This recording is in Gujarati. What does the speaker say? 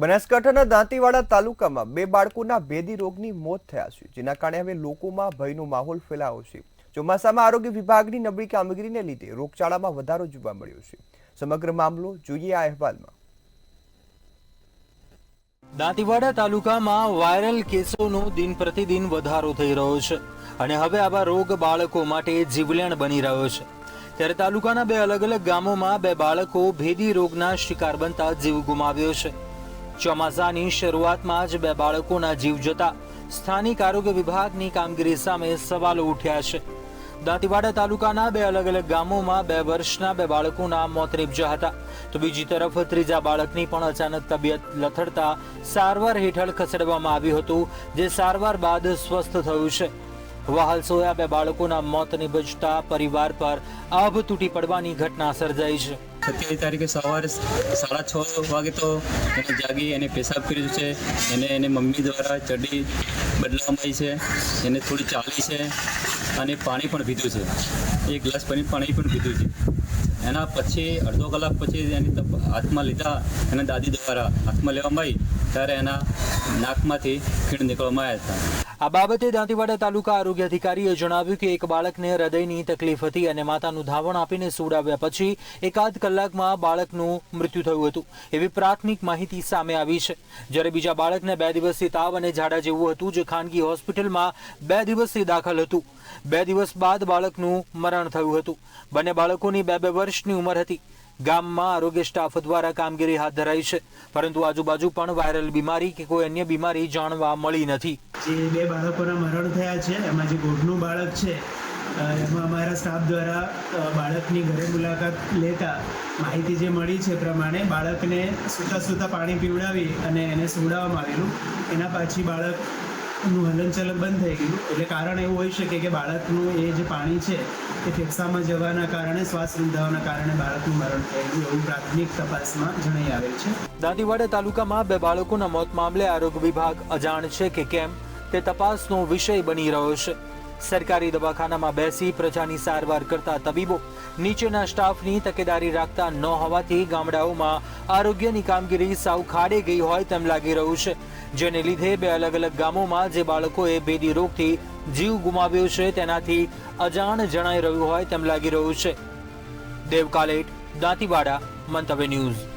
બનાસકાંઠાના દાંતીવાડા તાલુકામાં બે બાળકોના ભેદી રોગની મોત થયા છે, જેના કારણે હવે લોકોમાં ભયનો માહોલ ફેલાયો છે। ચોમાસામાં આરોગ્ય વિભાગની નબળી કામગીરીને લીધે રોગચાળામાં વધારો જોવા મળ્યો છે। સમગ્ર મામલો જોઈએ આ અહેવાલમાં। દાંતીવાડા તાલુકામાં વાયરલ કેસોનો દિન પ્રતિદિન વધારો થઈ રહ્યો છે અને હવે આવા રોગ બાળકો માટે જીવલેણ બની રહ્યો છે। ત્યારે તાલુકાના બે અલગ અલગ ગામોમાં બે બાળકો ભેદી રોગના શિકાર બનતા જીવ ગુમાવ્યો છે। ચોમાસાની શરૂઆતમાં જ બે બાળકોના જીવ જતા સ્થાનિક આરોગ્ય વિભાગની કામગીરી સામે સવાલો ઉઠ્યા છે। દાંતીવાડા તાલુકાના બે અલગ અલગ ગામોમાં 2 વર્ષના બે બાળકોના મોત નીપજ્યા હતા, તો બીજી તરફ ત્રીજા બાળકની પણ અચાનક તબિયત લથડતા સારવાર હેઠળ ખસેડવામાં આવ્યું હતું, જે સારવાર બાદ સ્વસ્થ થયું છે। વહાલ સોયા બે બાળકોના મોત નીપજતા પરિવાર પર આભ તૂટી પડવાની ઘટના સર્જાઈ છે। 27 તારીખે સવારે 6:30 વાગે તો એને જાગી એને પેશાબ કર્યું છે, એને મમ્મી દ્વારા ચડ્ડી બદલાવામાં આવી છે, એને થોડી ચાલી છે અને પાણી પણ પીધું છે, 1 ગ્લાસ પાણી પણ પીધું છે। એના પછી અડધો કલાક પછી એની હાથમાં લીધા, એના દાદી દ્વારા હાથમાં લેવામાં આવી ત્યારે એના નાકમાંથી ખીણ નીકળવામાં આવ્યા હતા। આ બાબતે દાંતીવાડા તાલુકા આરોગ્ય અધિકારીએ જણાવ્યું કે એક બાળકને હૃદયની તકલીફ હતી અને માતાનું ધાવણ આપીને સુવડાવ્યા પછી એકાદ કલાકમાં બાળકનું મૃત્યુ થયું હતું, એવી પ્રાથમિક માહિતી સામે આવી છે। જ્યારે બીજા બાળકને 2 દિવસથી તાવ અને ઝાડા જેવું હતું, જે ખાનગી હોસ્પિટલમાં 2 દિવસથી દાખલ હતું। 2 દિવસ બાદ બાળકનું મરણ થયું હતું। બંને બાળકોની 2-2 વર્ષની ઉંમર હતી। ગામમાં આરોગ્ય સ્ટાફ દ્વારા કામગીરી હાથ ધરાઈ છે, પરંતુ આજુબાજુ પણ વાયરલ બીમારી કે કોઈ અન્ય બીમારી જાણવા મળી નથી। જે 2 બાળકોના મરણ થયા છે, એમાં જે ગોઢનું બાળક છે, એમાં અમારા સ્ટાફ દ્વારા બાળકની ઘરે મુલાકાત લેતા માહિતી જે મળી છે પ્રમાણે બાળકને સૂતા પાણી પીવડાવી અને એને સુવડાવવામાં આવેલું। એના પછી બાળકનું હલનચલન બંધ થઈ ગયું, એટલે કારણ એવું હોઈ શકે કે બાળકનું એ જે પાણી છે એ ફેફસામાં જવાના કારણે, શ્વાસ રૂંધાવાના કારણે બાળકનું મરણ થયેલું એવું પ્રાથમિક તપાસમાં જણાઈ આવેલ છે। દાંતીવાડા તાલુકામાં 2 બાળકોના મોત મામલે આરોગ્ય વિભાગ અજાણ છે કે કેમ તે તપાસનો વિષય બની રહ્યો છે। સરકારી દવાખાનામાં બેસી પ્રજાની સારવાર કરતા તબીબો નીચેના સ્ટાફની તકેદારી રાખતા ન હોવાથી ગામડાઓમાં આરોગ્યની કામગીરી સાવ ખાડે ગઈ હોય તેમ લાગી રહ્યું છે, જેને લીધે 2 અલગ અલગ ગામોમાં જે બાળકોએ ભેદી રોગથી જીવ ગુમાવ્યો છે તેનાથી અજાણ જણાઈ રહ્યું હોય તેમ લાગી રહ્યું છે। દેવ કાલેટ, દાંતીવાડા, મંતવ્ય ન્યૂઝ।